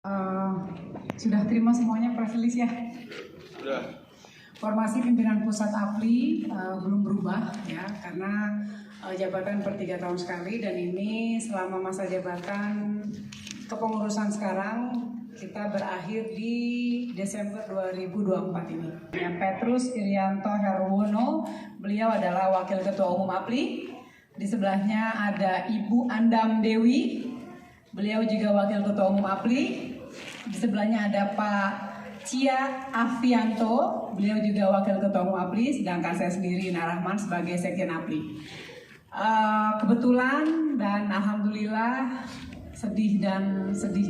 Eh, sudah terima semuanya press release ya? Sudah. Formasi pimpinan pusat APLI belum berubah ya, karena jabatan per 3 tahun sekali, dan ini selama masa jabatan kepengurusan sekarang kita berakhir di Desember 2024 ini. Ya, Petrus Irianto Heruwono, beliau adalah Wakil Ketua Umum APLI. Di sebelahnya ada Ibu Andam Dewi, beliau juga Wakil Ketua Umum APLI. Di sebelahnya ada Pak Cia Afianto, beliau juga Wakil Ketua Umum APLI, sedangkan saya sendiri Narahman sebagai Sekjen APLI. Kebetulan dan alhamdulillah sedih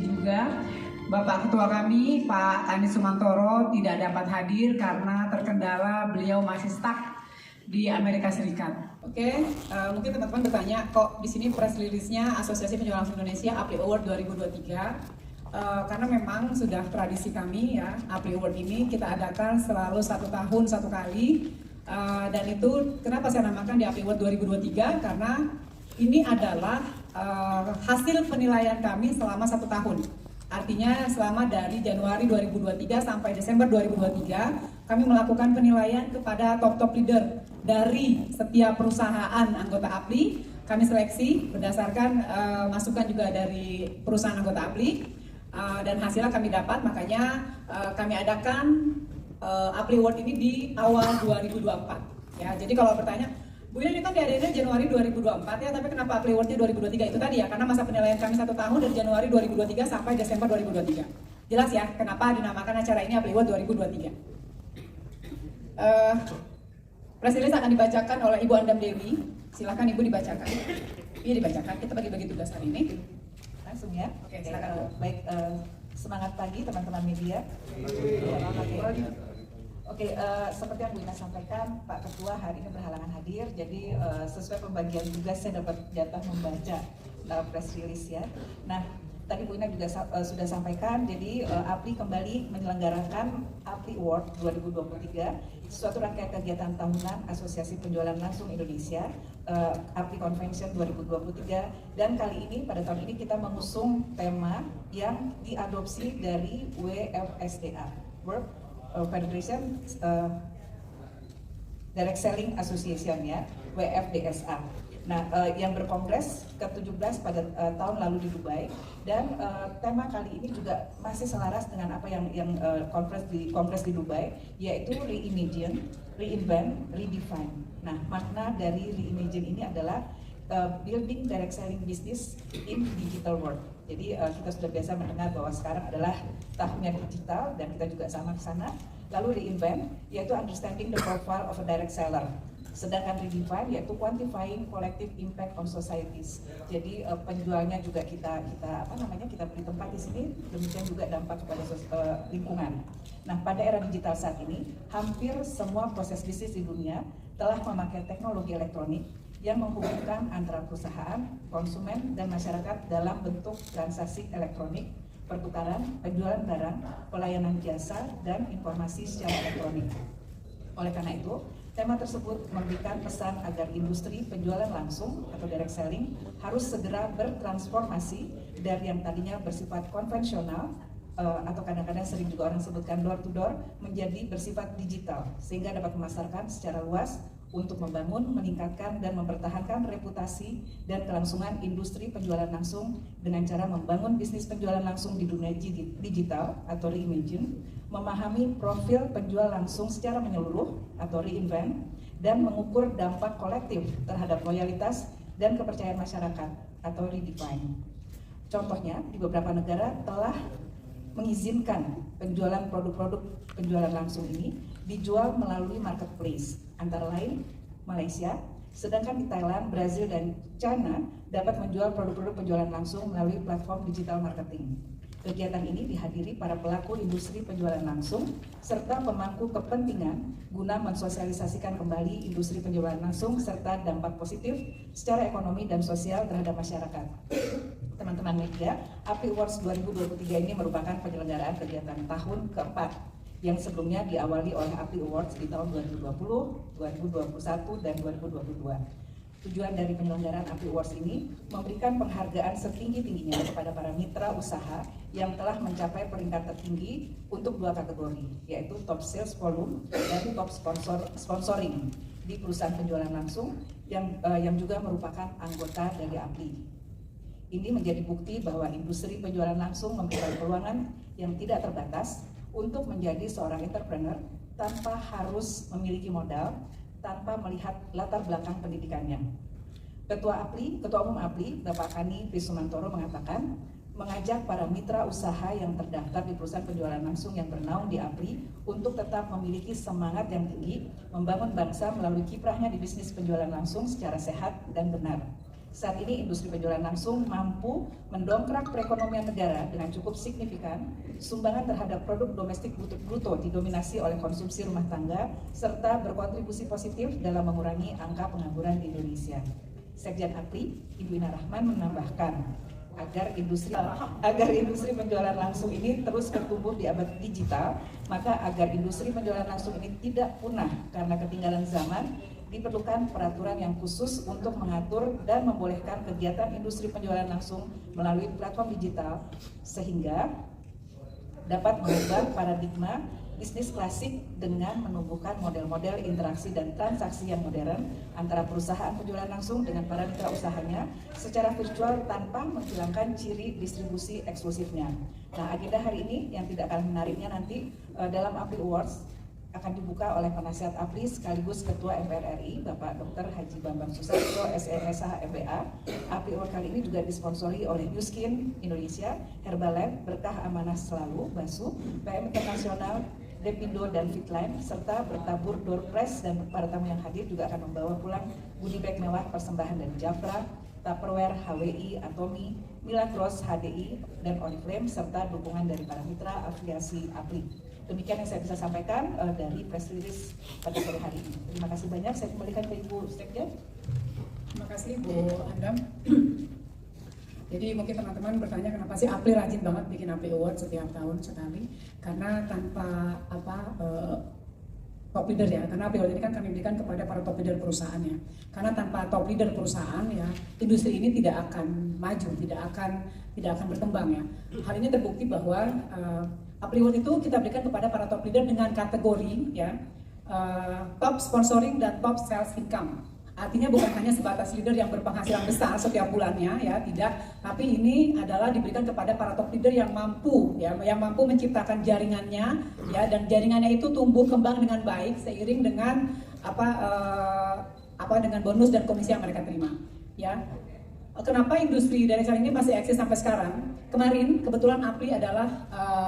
juga, Bapak Ketua kami Pak Tani Sumantoro tidak dapat hadir karena terkendala beliau masih stuck di Amerika Serikat. Oke, mungkin teman-teman bertanya, kok di sini press release-nya Asosiasi Penjual Langsung Indonesia APLI Award 2023? Karena memang sudah tradisi kami ya, APLI Award ini kita adakan selalu 1 tahun 1 kali, dan itu kenapa saya namakan di APLI Award 2023, karena ini adalah hasil penilaian kami selama 1 tahun. Artinya selama dari Januari 2023 sampai Desember 2023 kami melakukan penilaian kepada top leader dari setiap perusahaan anggota APLI. Kami seleksi berdasarkan masukan juga dari perusahaan anggota APLI, dan hasilnya kami dapat, makanya kami adakan APLI Award ini di awal 2024 ya. Jadi kalau bertanya, Bu ini kan diadainnya Januari 2024 ya, tapi kenapa APLI Award-nya 2023? Itu tadi ya, karena masa penilaian kami 1 tahun dari Januari 2023 sampai Desember 2023. Jelas ya kenapa dinamakan acara ini APLI Award 2023. Press release akan dibacakan oleh Ibu Andam Dewi. Silakan Ibu dibacakan. Iya dibacakan, kita bagi-bagi tugas hari ini. Langsung ya. Oke, silakan. Baik, semangat pagi teman-teman media. Oke, seperti yang Bu Ina sampaikan, Pak Ketua hari ini berhalangan hadir, jadi sesuai pembagian tugas saya dapat jatah membaca press release ya. Nah, tadi Bu Ina juga sudah sampaikan, jadi APLI kembali menyelenggarakan APLI Award 2023, suatu rangkaian kegiatan tahunan Asosiasi Penjualan Langsung Indonesia, APLI Convention 2023, dan kali ini pada tahun ini kita mengusung tema yang diadopsi dari WFSDA, World Federation Direct Selling Association ya, WFDSA. Nah, yang berkongres ke-17 pada tahun lalu di Dubai, dan tema kali ini juga masih selaras dengan apa yang kongres di Dubai, yaitu reimagine, reinvent, redefine. Nah, makna dari reimagine ini adalah building direct selling business in digital world. Jadi kita sudah biasa mendengar bahwa sekarang adalah tahunnya digital dan kita juga sama ke sana. Lalu reinvent yaitu understanding the profile of a direct seller. Sedangkan redefine yaitu quantifying collective impact on societies. Jadi penjualnya juga kita beri tempat di sini, demikian juga dampak kepada lingkungan. Nah, pada era digital saat ini, hampir semua proses bisnis di dunia telah memakai teknologi elektronik yang menghubungkan antara perusahaan, konsumen, dan masyarakat dalam bentuk transaksi elektronik, pertukaran, penjualan barang, pelayanan jasa, dan informasi secara elektronik. Oleh karena itu, tema tersebut memberikan pesan agar industri penjualan langsung atau direct selling harus segera bertransformasi dari yang tadinya bersifat konvensional atau kadang-kadang sering juga orang sebutkan door to door menjadi bersifat digital, sehingga dapat memasarkan secara luas untuk membangun, meningkatkan, dan mempertahankan reputasi dan kelangsungan industri penjualan langsung dengan cara membangun bisnis penjualan langsung di dunia digital atau reimagine, memahami profil penjual langsung secara menyeluruh atau reinvent, dan mengukur dampak kolektif terhadap loyalitas dan kepercayaan masyarakat atau redefine. Contohnya, di beberapa negara telah mengizinkan penjualan produk-produk penjualan langsung ini dijual melalui marketplace, antara lain Malaysia, sedangkan di Thailand, Brazil, dan China dapat menjual produk-produk penjualan langsung melalui platform digital marketing. Kegiatan ini dihadiri para pelaku industri penjualan langsung serta pemangku kepentingan guna mensosialisasikan kembali industri penjualan langsung serta dampak positif secara ekonomi dan sosial terhadap masyarakat. Teman-teman media, APLI Awards 2023 ini merupakan penyelenggaraan kegiatan tahun keempat yang sebelumnya diawali oleh APLI Awards di tahun 2020, 2021, dan 2022. Tujuan dari penyelenggaraan APRI Awards ini memberikan penghargaan setinggi-tingginya kepada para mitra usaha yang telah mencapai peringkat tertinggi untuk 2 kategori, yaitu top sales volume dan top sponsoring di perusahaan penjualan langsung yang juga merupakan anggota dari APRI. Ini menjadi bukti bahwa industri penjualan langsung memberikan peluangan yang tidak terbatas untuk menjadi seorang entrepreneur tanpa harus memiliki modal, tanpa melihat latar belakang pendidikannya. Ketua Umum APRI, Bapak Kani Sumantoro mengatakan, mengajak para mitra usaha yang terdaftar di perusahaan penjualan langsung yang bernaung di APRI untuk tetap memiliki semangat yang tinggi, membangun bangsa melalui kiprahnya di bisnis penjualan langsung secara sehat dan benar. Saat ini industri penjualan langsung mampu mendongkrak perekonomian negara dengan cukup signifikan, sumbangan terhadap produk domestik bruto didominasi oleh konsumsi rumah tangga, serta berkontribusi positif dalam mengurangi angka pengangguran di Indonesia. Sekjen APRI, Ibu Ina Rahman menambahkan, agar industri penjualan langsung ini terus bertumbuh di abad digital, maka agar industri penjualan langsung ini tidak punah karena ketinggalan zaman, diperlukan peraturan yang khusus untuk mengatur dan membolehkan kegiatan industri penjualan langsung melalui platform digital sehingga dapat mengubah paradigma bisnis klasik dengan menumbuhkan model-model interaksi dan transaksi yang modern antara perusahaan penjualan langsung dengan para mitra usahanya secara virtual tanpa menghilangkan ciri distribusi eksklusifnya. Nah, agenda hari ini yang tidak kalah menariknya nanti dalam APRI Awards akan dibuka oleh penasihat APRI sekaligus Ketua MPR RI, Bapak Dr. Haji Bambang Susatyo, SMSH MBA. APRI Award kali ini juga disponsori oleh New Skin Indonesia, Herbalab, Berkah Amanah Selalu, BASU, PM Internasional, Depindo dan Fitline, serta bertabur door prize, dan para tamu yang hadir juga akan membawa pulang goodie bag mewah persembahan dari Jafra, Tupperware, HWI, Atomi, Milagros, HDI, dan Oriflame, serta dukungan dari para mitra afiliasi APRI. Demikian yang saya bisa sampaikan dari press release pada sore hari ini. Terima kasih banyak. Saya kembalikan ke Ibu Sekjen. Terima kasih Bu Andam. Jadi mungkin teman-teman bertanya kenapa sih APRI rajin banget bikin APRI Award setiap tahun sekali? Karena tanpa top leader ya, karena APRI Award ini kan kami berikan kepada para top leader perusahaan ya. Karena tanpa top leader perusahaan ya, industri ini tidak akan maju, tidak akan berkembang ya. Hal ini terbukti bahwa APRI Award itu kita berikan kepada para top leader dengan kategori ya, top sponsoring dan top sales income. Artinya bukan hanya sebatas leader yang berpenghasilan besar setiap bulannya ya, tidak, tapi ini adalah diberikan kepada para top leader yang mampu ya, yang mampu menciptakan jaringannya ya, dan jaringannya itu tumbuh kembang dengan baik seiring dengan dengan bonus dan komisi yang mereka terima ya. Kenapa industri direct selling ini masih eksis sampai sekarang? Kemarin kebetulan APRI adalah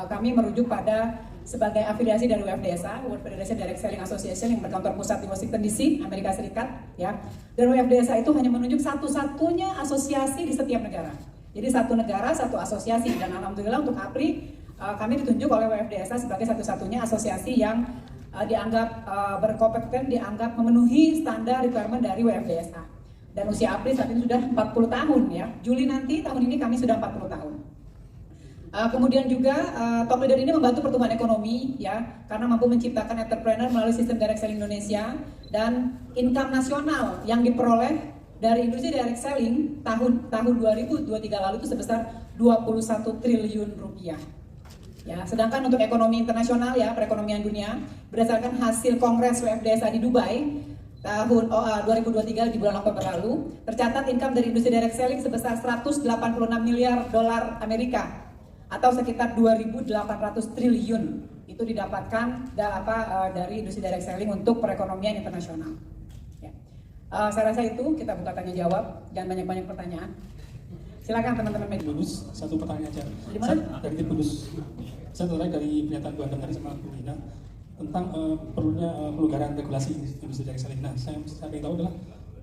kami merujuk pada sebagai afiliasi dari WFDSA, World Federation Direct Selling Association yang berkantor pusat di Washington DC, Amerika Serikat ya. Dan WFDSA itu hanya menunjuk satu-satunya asosiasi di setiap negara. Jadi satu negara, satu asosiasi, dan alhamdulillah untuk APRI kami ditunjuk oleh WFDSA sebagai satu-satunya asosiasi yang dianggap berkompeten, dianggap memenuhi standar requirement dari WFDSA. Dan usia APRI saat ini sudah 40 tahun ya. Juli nanti tahun ini kami sudah 40 tahun. Kemudian juga top leader ini membantu pertumbuhan ekonomi ya, karena mampu menciptakan entrepreneur melalui sistem direct selling Indonesia, dan income nasional yang diperoleh dari industri direct selling tahun 2023 lalu itu sebesar 21 triliun rupiah. Ya, sedangkan untuk ekonomi internasional ya, perekonomian dunia, berdasarkan hasil Kongres WFDSA di Dubai tahun 2023 di bulan Oktober lalu, tercatat income dari industri direct selling sebesar 186 miliar dolar Amerika atau sekitar 2.800 triliun. Itu didapatkan dari industri direct selling untuk perekonomian internasional. Ya. Saya rasa itu kita buka tanya jawab, jangan banyak-banyak pertanyaan. Silakan teman-teman media. Bonus, satu pertanyaan aja. Di mana? Dari tim bonus. Saya tertarik dari pernyataan Bu Andam tadi sama Bu Ina tentang perlunya pelonggaran regulasi industri direct selling. Nah, saya ingin tahu adalah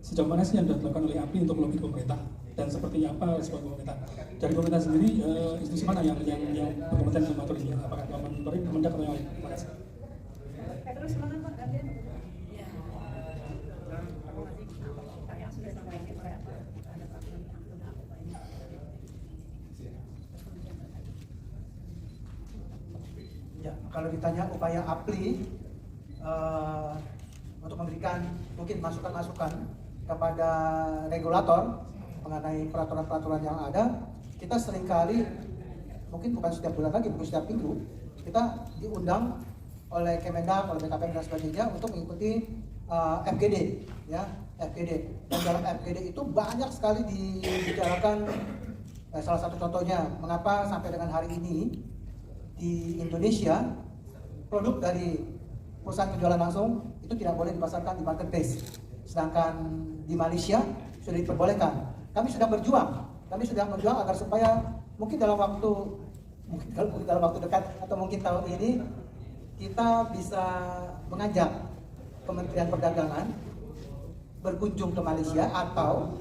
sejauh mana sih yang sudah dilakukan oleh APRI untuk melobi pemerintah, dan seperti apa respon pemerintah? Dari pemerintah sendiri, institusi mana yang berkompeten mengatur ini? Apakah Kemendak atau yang lain? Terima kasih. Terus silakan Pak Gantian. Ya, kalau ditanya upaya APRI untuk memberikan mungkin masukan-masukan kepada regulator mengenai peraturan-peraturan yang ada, kita seringkali, mungkin bukan setiap bulan lagi, mungkin setiap minggu, kita diundang oleh Kemendak, oleh BKPM dan sebagainya untuk mengikuti FGD, ya, FGD. Dan dalam FGD itu banyak sekali dibicarakan. Salah satu contohnya, mengapa sampai dengan hari ini di Indonesia produk dari perusahaan penjualan langsung itu tidak boleh dipasarkan di marketplace, sedangkan di Malaysia sudah diperbolehkan. Kami sudah berjuang agar supaya mungkin dalam waktu dekat atau mungkin tahun ini kita bisa mengajak Kementerian Perdagangan berkunjung ke Malaysia, atau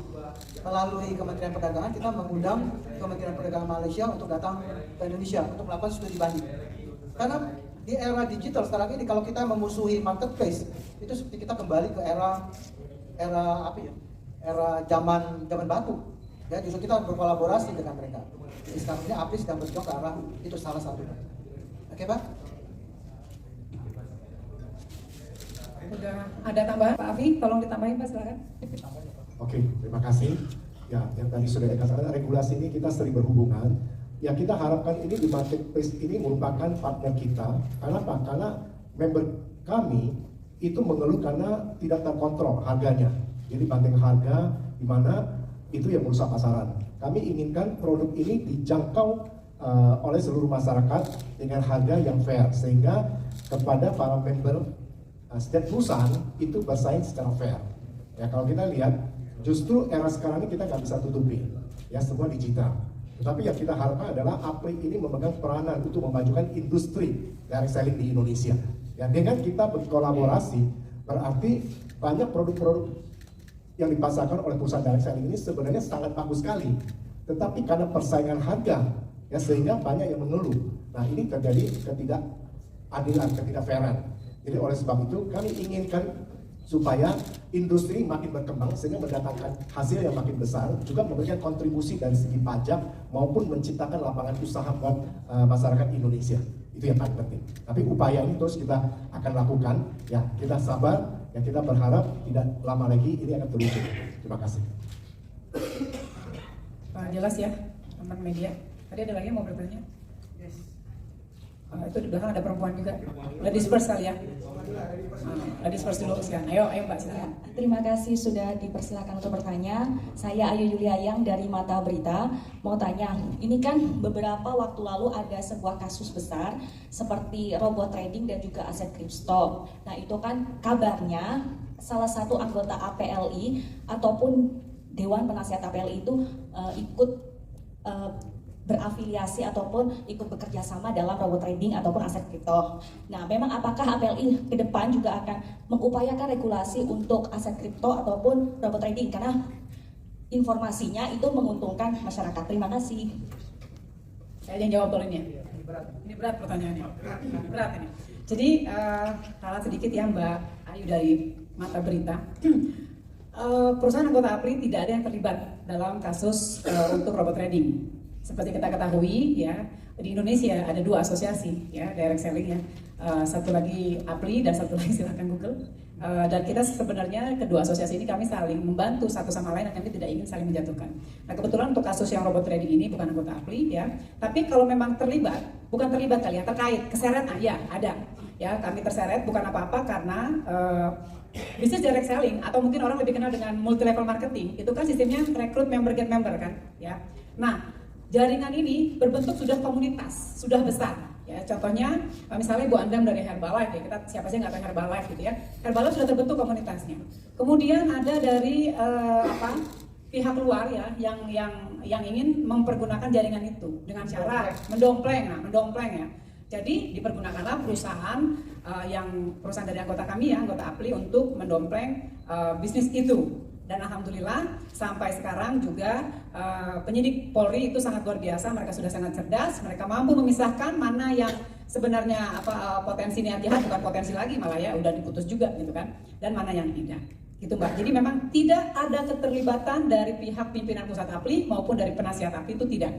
melalui Kementerian Perdagangan kita mengundang Kementerian Perdagangan Malaysia untuk datang ke Indonesia untuk melakukan studi banding. Karena di era digital sekarang ini, kalau kita memusuhi marketplace, itu seperti kita kembali ke era zaman batu. Ya, justru kita berkolaborasi dengan mereka. Jadi sekarang ini APRI sedang berjuang ke arah itu, salah satunya. Oke, Pak? Udah ada tambahan Pak Afi, tolong ditambahin Pak, silakan. Oke, terima kasih. Ya, yang tadi sudah dikatakan, regulasi ini kita sering berhubungan. Ya, kita harapkan ini di marketplace ini merupakan partner kita. Karena apa? Karena member kami itu mengeluh karena tidak terkontrol harganya. Jadi banting harga di mana itu yang merusak pasaran. Kami inginkan produk ini dijangkau oleh seluruh masyarakat dengan harga yang fair, sehingga kepada para member setiap perusahaan itu bersaing secara fair. Ya, kalau kita lihat, justru era sekarang ini kita nggak bisa tutupi, ya, semua digital. Tetapi yang kita harapkan adalah APRI ini memegang peranan untuk memajukan industri direct selling di Indonesia. Ya, dengan kita berkolaborasi, berarti banyak produk-produk yang dipasarkan oleh perusahaan direct selling ini sebenarnya sangat bagus sekali. Tetapi karena persaingan harga, ya, sehingga banyak yang mengeluh. Nah, ini terjadi ketidakadilan, ketidakfairan. Jadi oleh sebab itu kami inginkan supaya industri makin berkembang sehingga mendatangkan hasil yang makin besar, juga memberikan kontribusi dari segi pajak maupun menciptakan lapangan usaha buat masyarakat Indonesia. Itu yang paling penting. Tapi upaya ini terus kita akan lakukan. Ya, kita sabar, ya, kita berharap tidak lama lagi ini akan terwujud. Terima kasih. Jelas ya, teman media. Tadi ada lagi yang mau bertanya? Itu di belakang ada perempuan juga. Ladies first kali ya. Ladies first dulu sekarang. Ayo Mbak, silakan. Terima kasih sudah dipersilakan untuk bertanya. Saya Ayu Yuliayang dari Mata Berita. Mau tanya, ini kan beberapa waktu lalu ada sebuah kasus besar seperti robot trading dan juga aset kripto. Nah, itu kan kabarnya salah satu anggota APLI ataupun Dewan Penasihat APLI itu ikut berafiliasi ataupun ikut bekerja sama dalam robot trading ataupun aset kripto. Nah, memang apakah APLI ke depan juga akan mengupayakan regulasi untuk aset kripto ataupun robot trading, karena informasinya itu menguntungkan masyarakat? Terima kasih. Saya yang jawab dulu ini ya. Ini berat pertanyaannya. Berat ini. Jadi salah sedikit ya Mbak Ayu dari Mata Berita. Perusahaan anggota APRI tidak ada yang terlibat dalam kasus untuk robot trading. Seperti kita ketahui ya, di Indonesia ada dua asosiasi ya, direct selling ya. Satu lagi APRI dan satu lagi silakan Google. Dan kita sebenarnya kedua asosiasi ini kami saling membantu satu sama lain dan kami tidak ingin saling menjatuhkan. Nah, kebetulan untuk kasus yang robot trading ini bukan anggota APRI ya. Tapi kalau memang terlibat, bukan terlibat kali ya, terkait, keseret, ya ada. Ya, kami terseret bukan apa-apa karena bisnis direct selling atau mungkin orang lebih kenal dengan multi level marketing, itu kan sistemnya rekrut member get member kan ya. Nah, jaringan ini berbentuk sudah komunitas, sudah besar ya. Contohnya misalnya Bu Andam dari Herbalife ya, kita siapa sih nggak tahu Herbalife gitu ya. Herbalife sudah terbentuk komunitasnya. Kemudian ada dari pihak luar ya yang ingin mempergunakan jaringan itu dengan cara mendompleng ya. Jadi dipergunakanlah perusahaan perusahaan dari anggota kami ya, anggota APRI untuk mendompleng bisnis itu. Dan alhamdulillah sampai sekarang juga penyidik Polri itu sangat luar biasa, mereka sudah sangat cerdas, mereka mampu memisahkan mana yang sebenarnya potensi niat jahat bukan potensi lagi malah ya udah diputus juga gitu kan, dan mana yang tidak. Gitu Mbak. Jadi memang tidak ada keterlibatan dari pihak pimpinan pusat APRI maupun dari penasihat APRI, itu tidak.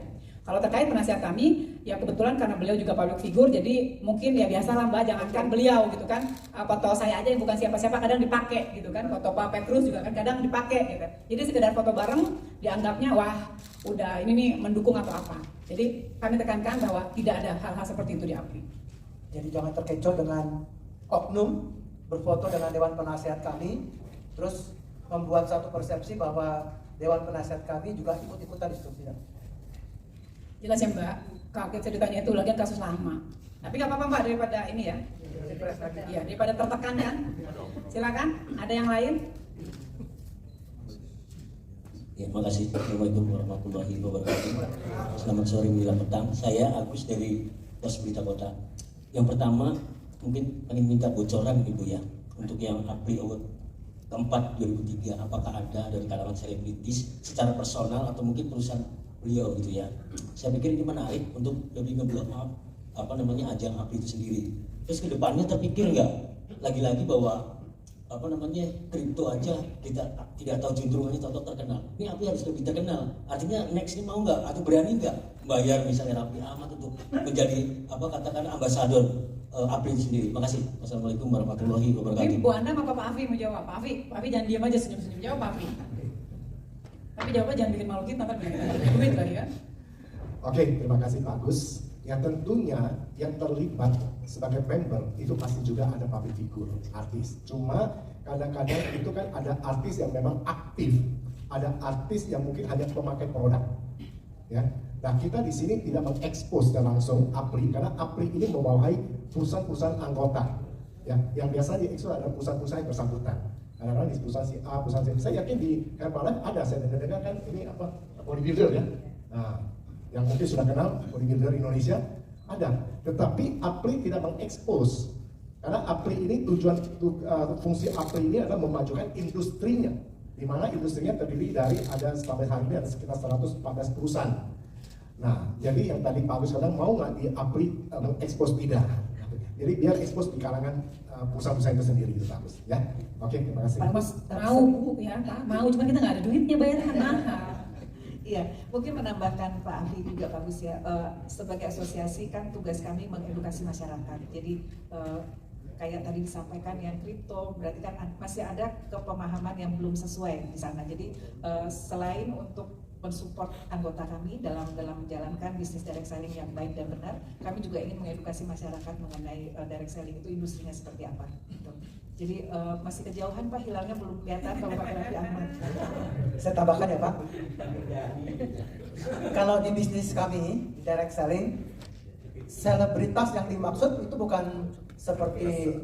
Kalau terkait penasihat kami, ya kebetulan karena beliau juga public figure, jadi mungkin ya biasa lah Mbak, jangankan beliau gitu kan, foto saya aja yang bukan siapa-siapa kadang dipakai gitu kan, foto Pak Petrus juga kan kadang dipakai gitu. Jadi sekedar foto bareng dianggapnya wah udah ini nih mendukung atau apa. Jadi kami tekankan bahwa tidak ada hal-hal seperti itu di APRI. Jadi jangan terkecoh dengan oknum berfoto dengan Dewan Penasihat kami, terus membuat satu persepsi bahwa Dewan Penasihat kami juga ikut-ikutan di situ. Jelas ya Mbak, kaget ceritanya itu lagi kasus lama. Tapi nggak apa-apa Mbak, daripada ini ya, daripada tertekan kan. Silakan, ada yang lain? Ya, makasih. Assalamualaikum warahmatullahi wabarakatuh. Selamat sore menjelang petang. Saya Agus dari Pos Berita Kota. Yang pertama, mungkin ingin minta bocoran Ibu ya, untuk yang APRI Award keempat 2003. Apakah ada dari kalangan selebritis secara personal atau mungkin perusahaan beliau gitu ya? Saya pikir ini menarik untuk lebih nge-blow up ajang APRI itu sendiri. Terus kedepannya terpikir nggak lagi-lagi bahwa kripto aja kita tidak tahu juntrungannya atau terkenal. Ini APRI harus lebih terkenal. Artinya next ini mau nggak atau berani nggak bayar misalnya Raffi Ahmad untuk menjadi katakan ambasador APRI itu sendiri. Makasih. Wassalamualaikum warahmatullahi wabarakatuh. Ini Bu Anda apa Pak Afi mau jawab? Pak Afi jangan diam aja senyum-senyum. Jawab Pak Afi. Tapi jawabnya jangan bikin malu kita kan. Duit lagi kan. Oke, terima kasih Pak Agus. Ya tentunya yang terlibat sebagai member itu pasti juga ada public figure, artis. Cuma kadang-kadang itu kan ada artis yang memang aktif, ada artis yang mungkin hanya pemakai produk. Ya, nah kita di sini tidak mengekspos dan langsung APRI karena APRI ini membawahi perusahaan-perusahaan anggota. Ya, yang biasa diekspos adalah perusahaan-perusahaan yang bersangkutan. Kadang-kadang di perusahaan si A, perusahaan si B. Saya yakin di Herbalife ada, saya dengar kan ini bodybuilder ya. Nah, yang mungkin sudah kenal bodybuilder Indonesia ada, tetapi APRI tidak mengekspos karena APRI ini fungsi APRI ini adalah memajukan industrinya, di mana industrinya terdiri dari sampai hari ini ada sekitar 114 perusahaan. Nah, jadi yang tadi Pak Agus kadang mau nggak di APRI mengekspos tidak, jadi biar ekspos di kalangan perusahaan-perusahaan itu sendiri gitu Pak Agus ya. Oke, terima kasih. Pak Mas mau ya, mau cuma kita nggak ada duitnya bayarnya mahal. Iya, mungkin menambahkan Pak Afi juga bagus ya. Sebagai asosiasi kan tugas kami mengedukasi masyarakat. Jadi kayak tadi disampaikan yang kripto berarti kan masih ada kepemahaman yang belum sesuai di sana. Jadi selain untuk mensupport anggota kami dalam menjalankan bisnis direct selling yang baik dan benar, kami juga ingin mengedukasi masyarakat mengenai direct selling itu industrinya seperti apa. Gitu. Jadi masih kejauhan Pak, hilalnya belum kelihatan kalau Pak Raffi Ahmad. Saya tambahkan ya Pak. Kalau di bisnis kami, direct selling, selebritas yang dimaksud itu bukan seperti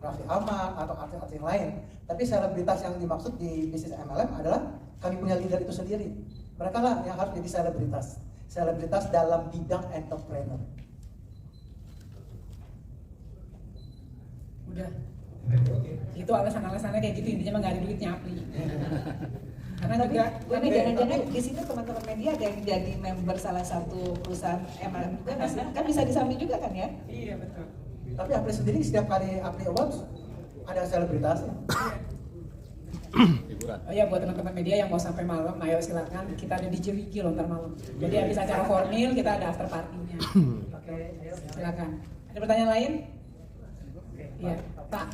Raffi Ahmad atau artis-artis yang lain. Tapi selebritas yang dimaksud di bisnis MLM adalah kami punya leader itu sendiri. Mereka lah yang harus jadi selebritas. Selebritas dalam bidang entrepreneur. Udah. Itu alasan-alasannya kayak gitu, intinya nggak ada duitnya APRI. Karena juga Karena jangan-jangan di sini teman-teman media ada yang jadi member salah satu perusahaan MLM juga nggak sih? Kan bisa disambi juga kan ya? iya betul. Tapi APRI sendiri setiap kali APRI Awards ada selebritasnya. Oh ya buat teman-teman media yang mau sampai malam, ayo silakan. Kita ada DJ Wiki loh ntar malam. Jadi habis acara formil kita ada after party-nya. Oke, silakan. Ada pertanyaan lain? Iya, Pak.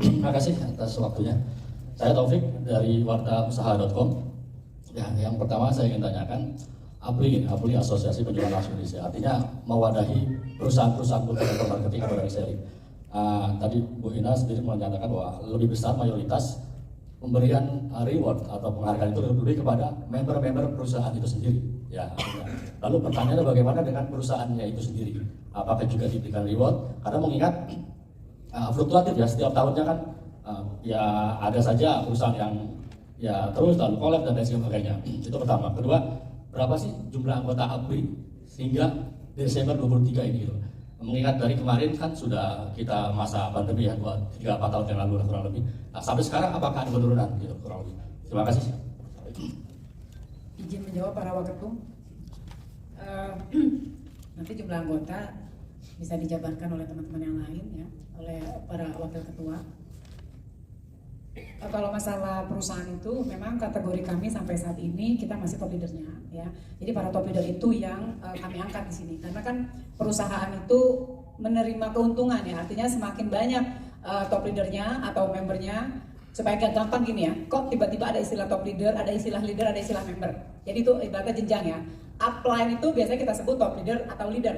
Terima kasih atas waktunya. Saya Taufik dari wartausaha.com. Ya, yang pertama saya ingin tanyakan, APRI Asosiasi Penjual Langsung Indonesia, artinya mewadahi perusahaan-perusahaan multi-level marketing atau direct selling. Tadi Bu Ina sendiri menyatakan bahwa lebih besar mayoritas pemberian reward atau penghargaan itu lebih kepada member-member perusahaan itu sendiri. Ya, lalu pertanyaannya bagaimana dengan perusahaannya itu sendiri? Apakah juga diberikan reward? Karena mengingat fluktuatif ya, setiap tahunnya kan ya ada saja perusahaan yang ya terus lalu collab dan lain sebagainya. Itu pertama. Kedua, berapa sih jumlah anggota APRI sehingga Desember 23 ini gitu. Mengingat dari kemarin kan sudah kita masa pandemi ya, 3-4 tahun yang lalu kurang lebih. Nah, sampai sekarang apakah ada penurunan gitu kurang lebih? Terima kasih. Izin menjawab para waketum. Nanti jumlah anggota bisa dijabarkan oleh teman-teman yang lain ya, oleh para wakil ketua. Kalau masalah perusahaan itu memang kategori kami sampai saat ini kita masih top leadernya ya. Jadi para top leader itu yang kami angkat di sini karena kan perusahaan itu menerima keuntungan ya. Artinya semakin banyak top leadernya atau membernya, supaya gak gampang gini ya. Kok tiba-tiba ada istilah top leader, ada istilah leader, ada istilah member. Jadi itu ibaratnya jenjang ya. Upline itu biasanya kita sebut top leader atau leader.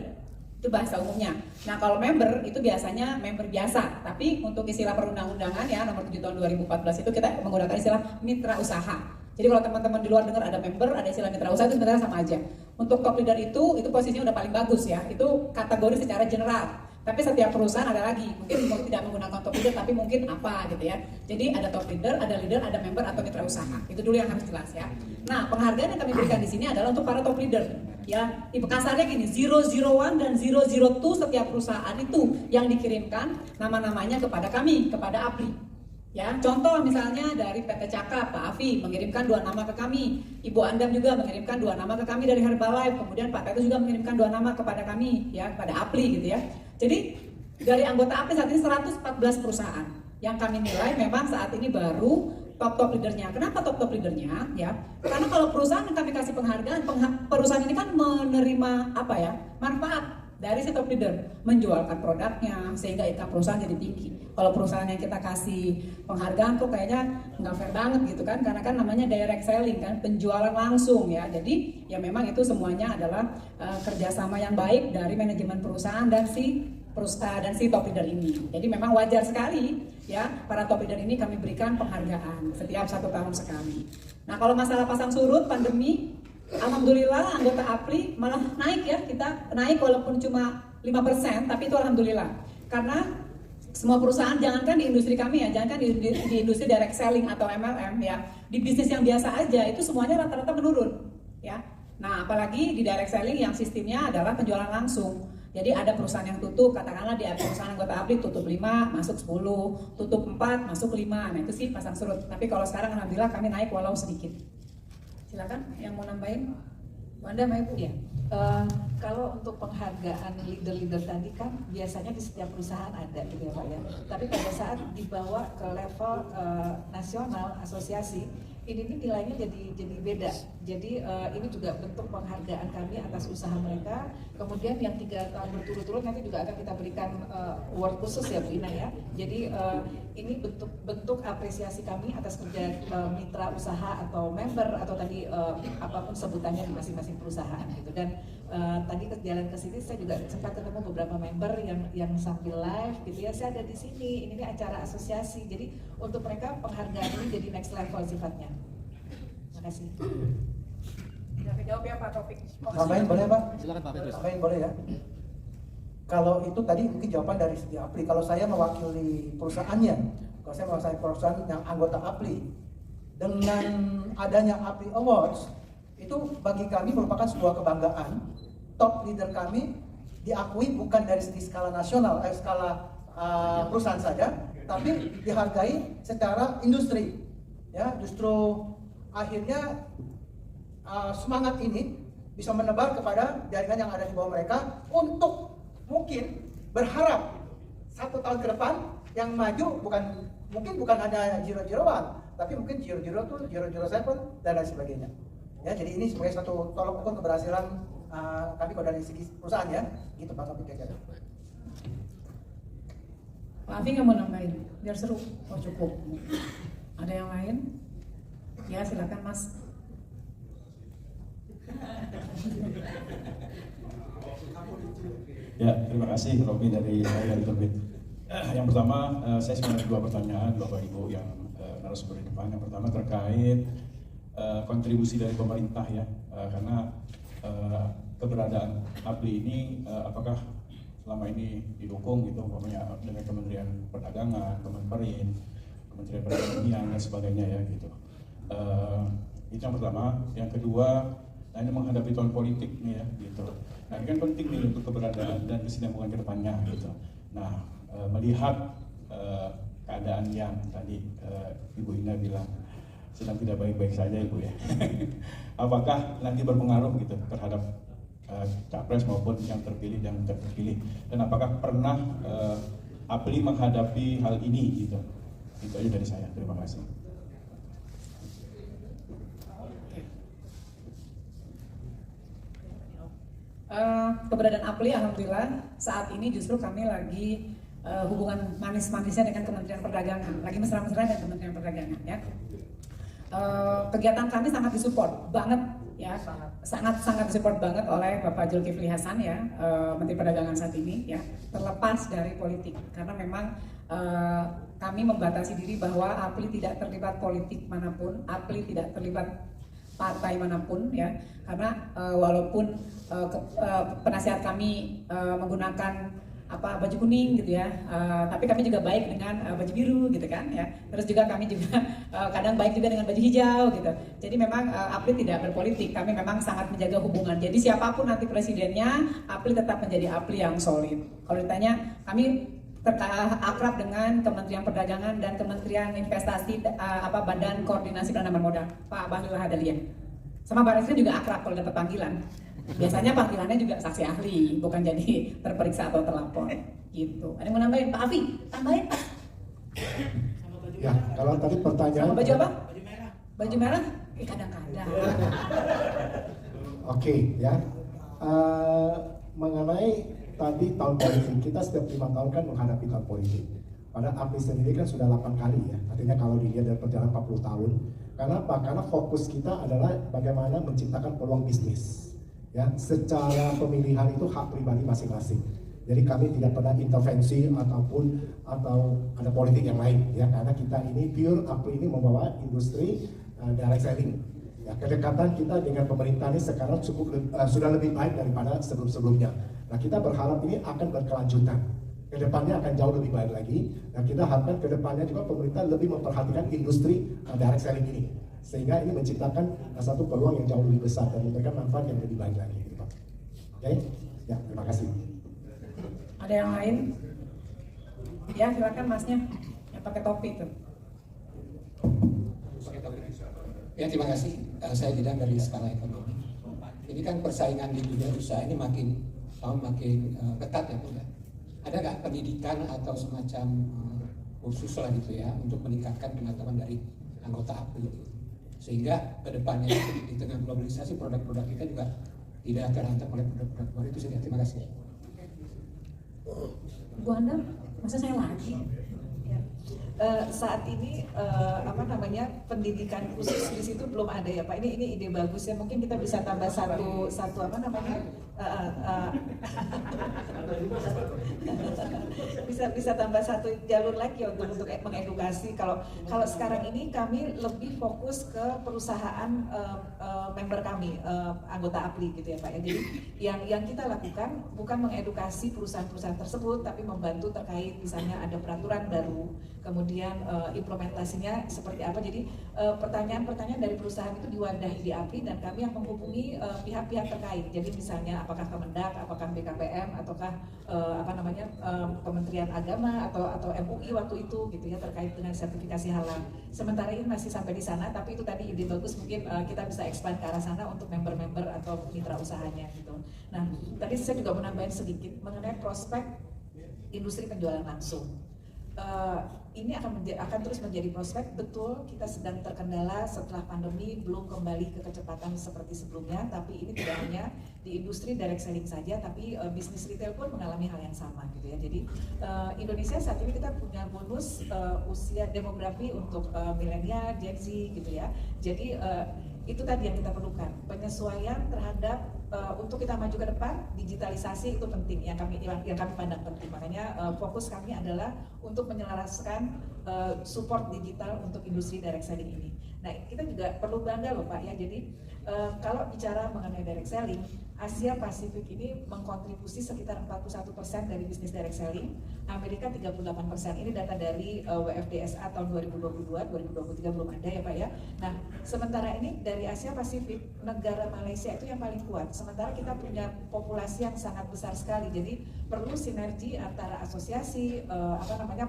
Itu bahasa umumnya. Nah kalau member itu biasanya member biasa, tapi untuk istilah perundang-undangan ya nomor 7 tahun 2014 itu kita menggunakan istilah mitra usaha. Jadi kalau teman-teman di luar dengar ada member, ada istilah mitra usaha itu sebenarnya sama aja. Untuk top leader itu posisinya udah paling bagus ya. Itu kategori secara general. Tapi setiap perusahaan ada lagi, mungkin tidak menggunakan top leader tapi mungkin apa gitu ya. Jadi ada top leader, ada member atau mitra usaha. Itu dulu yang harus jelas ya. Nah, penghargaan yang kami berikan di sini adalah untuk para top leader. Ya, tipe kasarnya gini, 001 dan 002 setiap perusahaan itu yang dikirimkan nama-namanya kepada kami, kepada APLI. Ya, contoh misalnya dari PT Cakap, Pak Afi mengirimkan 2 nama ke kami, Ibu Andam juga mengirimkan 2 nama ke kami dari Herbalife, kemudian Pak Tetu juga mengirimkan 2 nama kepada kami, ya, kepada APLI gitu ya. Jadi dari anggota APLI saat ini 114 perusahaan yang kami nilai memang saat ini baru top leadernya. Kenapa top leadernya? Ya, karena kalau perusahaan yang kami kasih penghargaan, perusahaan ini kan menerima apa ya, manfaat dari si top leader, menjualkan produknya sehingga income perusahaan jadi tinggi. Kalau perusahaan yang kita kasih penghargaan kok kayaknya nggak fair banget gitu kan, karena kan namanya direct selling kan, penjualan langsung ya. Jadi ya memang itu semuanya adalah kerjasama yang baik dari manajemen perusahaan dan si top leader ini. Jadi memang wajar sekali ya para top leader ini kami berikan penghargaan setiap 1 tahun sekali. Nah kalau masalah pasang surut pandemi, alhamdulillah anggota APLI malah naik ya, kita naik walaupun cuma 5%, tapi itu alhamdulillah. Karena semua perusahaan, jangankan di industri kami ya, jangankan di industri direct selling atau MLM ya, di bisnis yang biasa aja itu semuanya rata-rata menurun ya. Nah apalagi di direct selling yang sistemnya adalah penjualan langsung. Jadi ada perusahaan yang tutup, katakanlah di perusahaan anggota APLI tutup 5, masuk 10, tutup 4, masuk 5, nah itu sih pasang surut. Tapi kalau sekarang alhamdulillah kami naik walau sedikit. Silakan yang mau nambahin, Bu Anda, Mbak Ibu. Ya. Kalau untuk penghargaan leader-leader tadi kan biasanya di setiap perusahaan ada gitu ya Pak ya. Tapi pada saat dibawa ke level nasional asosiasi, ini nilainya jadi beda. Jadi ini juga bentuk penghargaan kami atas usaha mereka. Kemudian yang 3 tahun berturut-turut nanti juga akan kita berikan award khusus ya Bu Ina ya. Jadi ini bentuk apresiasi kami atas kerja mitra usaha atau member atau tadi apapun sebutannya di masing-masing perusahaan gitu. Dan tadi jalan ke sini saya juga sempat ketemu beberapa member yang sambil live gitu ya. Saya ada di sini. Ini acara asosiasi. Jadi untuk mereka penghargaan ini jadi next level sifatnya. Terima kasih. Jawab ya Pak Taufik. Tambahin boleh Pak? Silakan Pak Petrus. Tambahin boleh ya? Kalau itu tadi mungkin jawaban dari segi APLI. Kalau saya mewakili perusahaannya, kalau saya mewakili perusahaan yang anggota APLI, dengan adanya APLI Awards, itu bagi kami merupakan sebuah kebanggaan. Top leader kami diakui bukan dari segi skala nasional, skala perusahaan saja, tapi dihargai secara industri. Ya, justru akhirnya semangat ini bisa menebar kepada jaringan yang ada di bawah mereka untuk mungkin berharap 1 tahun ke depan yang maju bukan hanya 001, tapi mungkin 002, 007 dan lain sebagainya. Ya, jadi ini sebagai satu tolok ukur keberhasilan kami kalau dari segi perusahaan ya, gitu Pak Taufik kira-kira. Pak Afi nggak mau nambahin, biar seru. Oh cukup. Ada yang lain? Ya silakan Mas. Ya, terima kasih Robi dari Terbit. Yang pertama, saya sebenarnya 2 pertanyaan Bapak Ibu yang narasumber di depan. Yang pertama terkait kontribusi dari pemerintah ya, karena keberadaan APLI ini apakah selama ini didukung gitu, umpamanya dengan Kementerian Perdagangan, Kemenperin, Kementerian Perekonomian dan sebagainya ya gitu. Itu yang pertama. Yang kedua, nah ini menghadapi tahun politik nih ya gitu. Nah ini kan penting nih untuk keberadaan dan kesinambungan ke depannya gitu. Nah melihat keadaan yang tadi Ibu Ina bilang sedang tidak baik-baik saja Ibu ya. Apakah nanti berpengaruh gitu terhadap capres maupun yang terpilih dan tidak terpilih, dan apakah pernah APLI menghadapi hal ini gitu, Itu aja dari saya. Terima kasih. Keberadaan APLI alhamdulillah saat ini justru kami lagi hubungan manis-manisnya dengan Kementerian Perdagangan, lagi mesra-mesra dengan Kementerian Perdagangan ya. Kegiatan kami sangat disupport banget ya, sangat disupport banget oleh Bapak Zulkifli Hasan ya, Menteri Perdagangan saat ini ya, terlepas dari politik karena memang kami membatasi diri bahwa APLI tidak terlibat politik manapun, APLI tidak terlibat partai manapun ya, karena walaupun penasihat kami menggunakan baju kuning gitu ya, tapi kami juga baik dengan baju biru gitu kan ya, terus juga kami juga kadang baik juga dengan baju hijau gitu. Jadi memang APLI tidak berpolitik, kami memang sangat menjaga hubungan. Jadi siapapun nanti presidennya, APLI tetap menjadi APLI yang solid. Kalau ditanya, kami akrab dengan Kementerian Perdagangan dan Kementerian Investasi, Badan Koordinasi Penanaman Modal, Pak Bahlil Lahadalia. Sama Pak Resri juga akrab kalau dapat panggilan. Biasanya panggilannya juga saksi ahli, bukan jadi terperiksa atau terlapor. Gitu. Ada yang mau nambahin? Pak Afi, tambahin Pak. Ya, kalau tadi pertanyaan. Sama baju apa? Baju merah. Baju merah? Kadang-kadang. Oke, ya. Mengenai tadi tahun politik, kita setiap 5 tahun kan menghadapi tahun politik. Pada APLI sendiri kan sudah 8 kali ya, artinya kalau dilihat dari perjalanan 40 tahun. Karena apa? Karena fokus kita adalah bagaimana menciptakan peluang bisnis. Ya, secara pemilihan itu hak pribadi masing-masing. Jadi kami tidak pernah intervensi atau ada politik yang lain ya, karena kita ini pure APLI ini membawa industri direct selling. Ya, kedekatan kita dengan pemerintah ini sekarang sudah lebih baik daripada sebelum-sebelumnya. Nah, kita berharap ini akan berkelanjutan. Kedepannya akan jauh lebih baik lagi. Dan kita harapkan kedepannya juga pemerintah lebih memperhatikan industri direct selling ini, sehingga ini menciptakan satu peluang yang jauh lebih besar dan memberikan manfaat yang lebih baik lagi. Oke, ya terima kasih. Ada yang lain? Ya silakan masnya, yang pakai topi itu. Ya terima kasih. Saya Didan dari Skala Ekonomi. Ini kan persaingan di dunia usaha ini makin ketat ya Bu ya. Ada nggak pendidikan atau semacam kursus lah gitu ya untuk meningkatkan pengetahuan dari anggota APLI gitu. Sehingga kedepannya di tengah globalisasi produk-produk kita juga tidak terhantam oleh produk-produk luar itu saja. Terima kasih. Bu Anda, masa saya lagi? Saat ini pendidikan khusus di situ belum ada ya Pak. Ini ide bagus ya. Mungkin kita bisa tambah satu bisa tambah satu jalur lagi ya untuk mengedukasi. Kalau sekarang ini kami lebih fokus ke perusahaan member kami, anggota APLI gitu ya Pak ya. Jadi yang kita lakukan bukan mengedukasi perusahaan-perusahaan tersebut, tapi membantu terkait misalnya ada peraturan baru, kemudian implementasinya seperti apa. Jadi pertanyaan-pertanyaan dari perusahaan itu diwadahi di APLI dan kami yang menghubungi pihak-pihak terkait. Jadi misalnya apakah Kemendak, apakah BKPM, ataukah Kementerian Agama atau MUI waktu itu gitu ya, terkait dengan sertifikasi halal. Sementara ini masih sampai di sana, tapi itu tadi ide bagus, mungkin kita bisa expand ke arah sana untuk member-member atau mitra usahanya gitu. Nah, tadi saya juga menambahin sedikit mengenai prospek industri penjualan langsung. Ini akan terus menjadi prospek. Betul, kita sedang terkendala setelah pandemi, belum kembali ke kecepatan seperti sebelumnya, tapi ini tidak hanya di industri direct selling saja, tapi bisnis retail pun mengalami hal yang sama gitu ya. Jadi Indonesia saat ini kita punya bonus usia demografi untuk milenial, Gen Z gitu ya. Jadi itu tadi yang kita perlukan, penyesuaian terhadap untuk kita maju ke depan. Digitalisasi itu penting, yang kami pandang penting. Makanya fokus kami adalah untuk menyelaraskan support digital untuk industri direct selling ini. Nah, kita juga perlu bangga loh Pak ya. Jadi kalau bicara mengenai direct selling, Asia Pasifik ini mengkontribusi sekitar 41% dari bisnis direct selling, Amerika 38%. Ini data dari WFDSA tahun 2022, 2023 belum ada ya Pak ya. Nah, sementara ini dari Asia Pasifik, negara Malaysia itu yang paling kuat. Sementara kita punya populasi yang sangat besar sekali. Jadi perlu sinergi antara asosiasi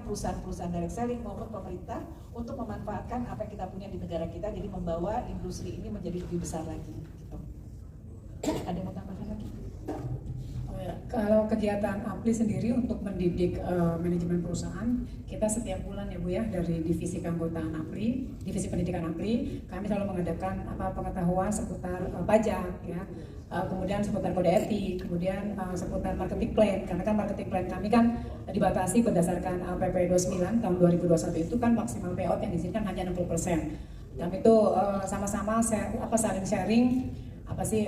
perusahaan-perusahaan direct selling maupun pemerintah untuk memanfaatkan apa yang kita punya di negara kita, jadi membawa industri ini menjadi lebih besar lagi gitu. Ada yang mau tambahkan lagi? Oh ya, Kalau kegiatan APLI sendiri untuk mendidik manajemen perusahaan, kita setiap bulan ya Bu ya, dari divisi keanggotaan APLI, divisi pendidikan APLI, kami selalu mengadakan pengetahuan seputar pajak ya, kemudian seputar kode etik, kemudian seputar marketing plan, karena kan marketing plan kami kan dibatasi berdasarkan PP 29 tahun 2021 itu kan maksimal payout yang diizinkan hanya 60%. Dan itu sama-sama saling sharing apa sih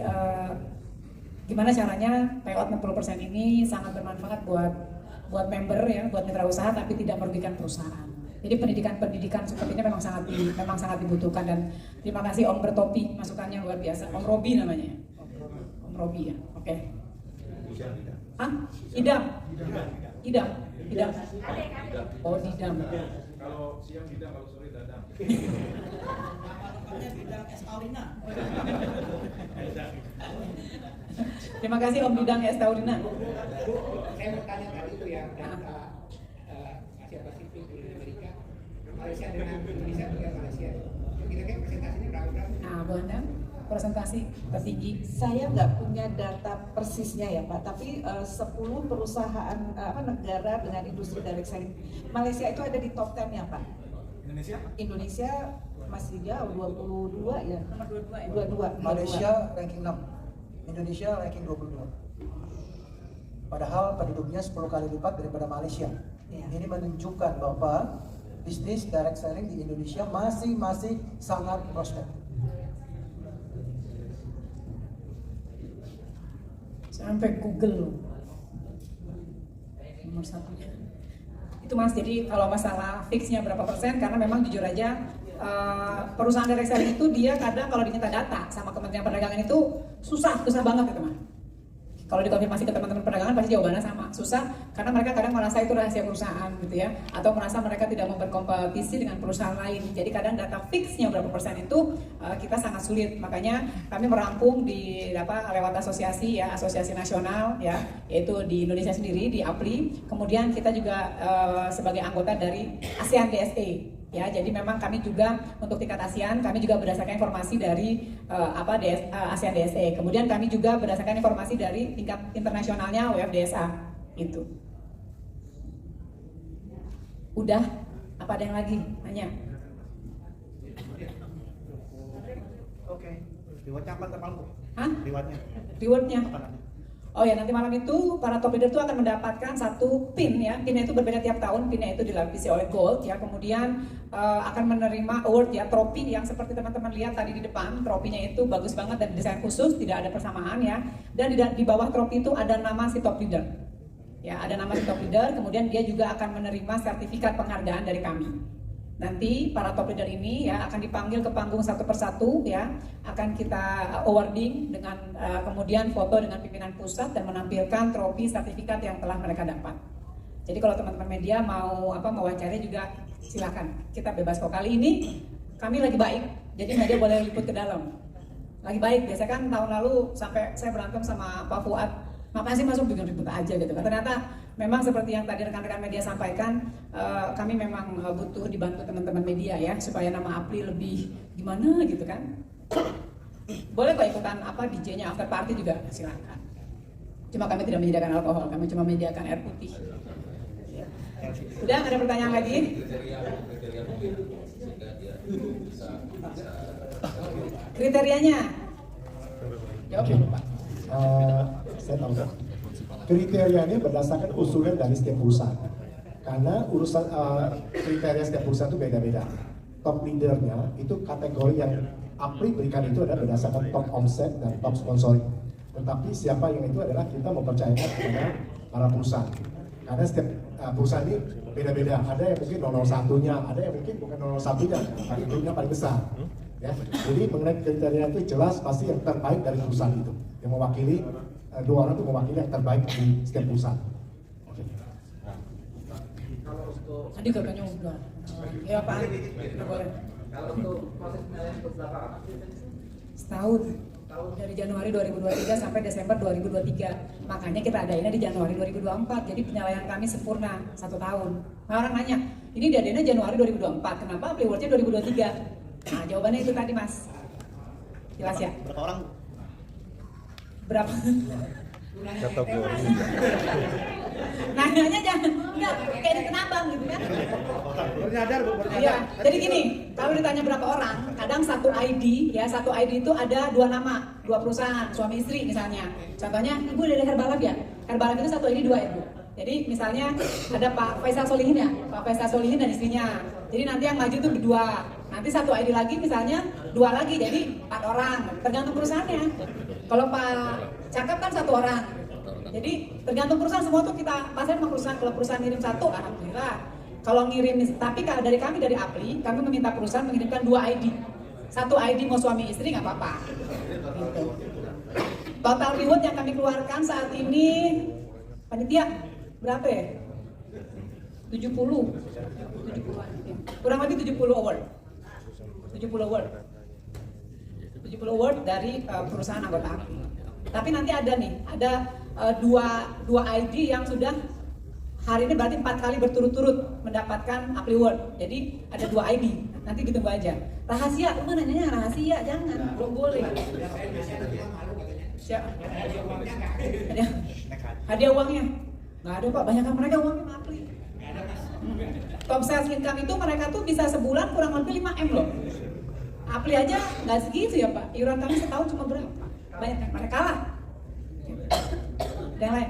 gimana caranya payout 60% ini sangat bermanfaat buat member ya, buat mitra usaha tapi tidak merugikan perusahaan. Jadi pendidikan seperti ini memang sangat dibutuhkan, dan terima kasih Om Bertopi, masukannya luar biasa. Om Robi namanya. Om Robi ya. Oke. Hah? Idam. Oh, Didam. Kalau siang Didam, kalau sore Dadam. Didam es Taurina. Terima kasih Om Bidang S. Taurina. Saya bertanya tadi itu ya, data Asia Pasifik di Amerika, Malaysia dengan Indonesia dengan Malaysia. Kira-kira presentasinya berapa? Nah, Bu Andam, presentasi tertinggi. Saya nggak punya data persisnya ya Pak, tapi 10 perusahaan negara dengan industri direct selling Malaysia itu ada di top 10 ya Pak. Indonesia masih jauh, 22 ya. Nomor 22 ya. 22. Malaysia ranking 6, Indonesia ranking 22. Padahal penduduknya 10 kali lipat daripada Malaysia. Ya. Ini menunjukkan bahwa bisnis direct selling di Indonesia masih sangat prospek. Sampai Google nomor satunya. Itu Mas, jadi kalau masalah fixnya berapa persen, karena memang jujur aja perusahaan direct selling itu dia kadang kalau diminta data sama Kementerian Perdagangan itu susah banget gitu Mas. Kalau dikonfirmasi ke teman-teman perdagangan pasti jawabannya sama, susah karena mereka kadang merasa itu rahasia perusahaan gitu ya, atau merasa mereka tidak mau berkompetisi dengan perusahaan lain. Jadi kadang data fixnya berapa persen itu kita sangat sulit. Makanya kami merangkum di lewat asosiasi ya, asosiasi nasional ya, yaitu di Indonesia sendiri di APLI. Kemudian kita juga sebagai anggota dari ASEAN DSE. Ya, jadi memang kami juga untuk tingkat ASEAN, kami juga berdasarkan informasi dari ASEAN DSE. Kemudian kami juga berdasarkan informasi dari tingkat internasionalnya WFDSA. Itu. Udah? Apa ada yang lagi? Tanya. Oke. Rewardnya apa Pak? Hah? Rewardnya? Rewardnya? Oh ya, nanti malam itu para top leader itu akan mendapatkan satu pin ya. Pinnya itu berbeda tiap tahun, pinnya itu dilapisi oleh gold ya. Kemudian akan menerima award ya, trofi yang seperti teman-teman lihat tadi di depan. Trofinya itu bagus banget dan desain khusus, tidak ada persamaan ya. Dan di bawah trofi itu ada nama si top leader. Ya, ada nama si top leader, kemudian dia juga akan menerima sertifikat penghargaan dari kami. Nanti para top leader ini ya akan dipanggil ke panggung satu persatu ya, akan kita awarding dengan kemudian foto dengan pimpinan pusat dan menampilkan trofi sertifikat yang telah mereka dapat. Jadi kalau teman-teman media mau wawancara juga silakan, kita bebas kok. Kali ini kami lagi baik, jadi media boleh liput ke dalam. Lagi baik, biasanya kan tahun lalu sampai saya berantem sama Pak Fuad, ngapain sih masuk bikin ribut aja gitu kan. Ternyata memang seperti yang tadi rekan-rekan media sampaikan, kami memang butuh dibantu teman-teman media ya, supaya nama APLI lebih gimana gitu kan. Boleh kok ikutan DJ-nya after party juga silakan. Cuma kami tidak menyediakan alkohol, kami cuma menyediakan air putih. Udah, ada pertanyaan lagi? Kriterianya? Jawab dulu Pak. Saya tahu. Kriterianya berdasarkan usulan dari setiap perusahaan. Karena urusan kriteria setiap perusahaan itu beda-beda. Top leadernya itu kategori yang APLI berikan itu adalah berdasarkan top omset dan top sponsoring. Tetapi siapa yang itu adalah kita mempercayakan kepada para perusahaan. Karena setiap perusahaan ini beda-beda. Ada yang mungkin 001-nya, ada yang mungkin bukan 001-nya, tapi grupnya paling besar. Ya, jadi mengenai kriteria itu jelas pasti yang terbaik dari perusahaan itu. Yang mewakili dua orang itu mewakili yang terbaik di setiap perusahaan. Okay. Tadi katanya udah. Ya Pak. Boleh. Kalau untuk proses penilaian itu berapa lama? Setahun. Dari Januari 2023 sampai Desember 2023. Makanya kita adainnya di Januari 2024. Jadi penilaian kami sempurna 1 tahun. Nah, orang nanya, ini diadainnya Januari 2024. Kenapa awardnya 2023? Nah, jawabannya itu tadi Mas. Jelas ya? Berapa orang? Berapa? Nanyanya jangan, enggak, kayak di Kenabang gitu kan. Bernyadar, Bu, bernyadar. Iya, jadi gini, kalau ditanya berapa orang, kadang satu ID, ya satu ID itu ada 2 nama, 2 perusahaan, suami istri misalnya. Contohnya, Ibu dari Herbalife ya, Herbalife itu satu ID 2 ya Bu. Jadi misalnya ada Pak Faisal Solihin ya, Pak Faisal Solihin dan istrinya. Jadi nanti yang maju itu berdua, nanti satu ID lagi misalnya 2 lagi, jadi 4 orang, tergantung perusahaannya. Kalau Pak Cakep kan 1 orang. Jadi tergantung perusahaan, semua tuh kita pasang sama perusahaan. Kalau perusahaan ngirim 1, alhamdulillah. Kalau ngirim, tapi kalau dari kami dari Apli, kami meminta perusahaan mengirimkan 2 ID. 1 ID mau suami istri nggak apa-apa. Gitu. Total reward yang kami keluarkan saat ini, panitia berapa ya? 70 kurang lebih 70 award. 70 award dari perusahaan anggota Apli. Tapi nanti ada nih, ada dua ID yang sudah hari ini berarti 4 kali berturut-turut mendapatkan Apli Award. Jadi ada 2 ID, nanti ditunggu aja. Rahasia, lu nanyanya rahasia, jangan, belum boleh. Siapa? Hadiah uangnya? Nggak ada Pak, banyak kan mereka uangnya sama Apli. Top sales income itu mereka tuh bisa sebulan kurang lebih 5M loh. Apli aja nggak segitu ya Pak, iuran kami setahun cuma berapa? Banyak kan mereka kalah. Yang lain?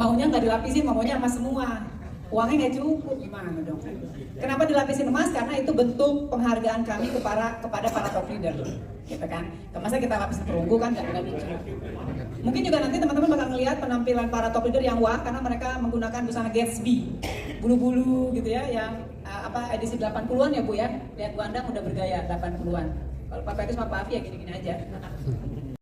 Maunya nggak dilapisin, maunya emas semua. Uangnya nggak cukup, gimana dong? Kenapa dilapisin emas? Karena itu bentuk penghargaan kami kepada para top leader, gitu kan? Masa kita lapisin perunggu kan nggak lucu. Mungkin juga nanti teman-teman bakal ngelihat penampilan para top leader yang wah karena mereka menggunakan busana Gatsby, bulu-bulu gitu ya, yang edisi 80-an ya Bu ya. Lihat Bu Andang udah bergaya 80-an. Kalau Pak Petrus sama Pak Afi ya gini-gini aja.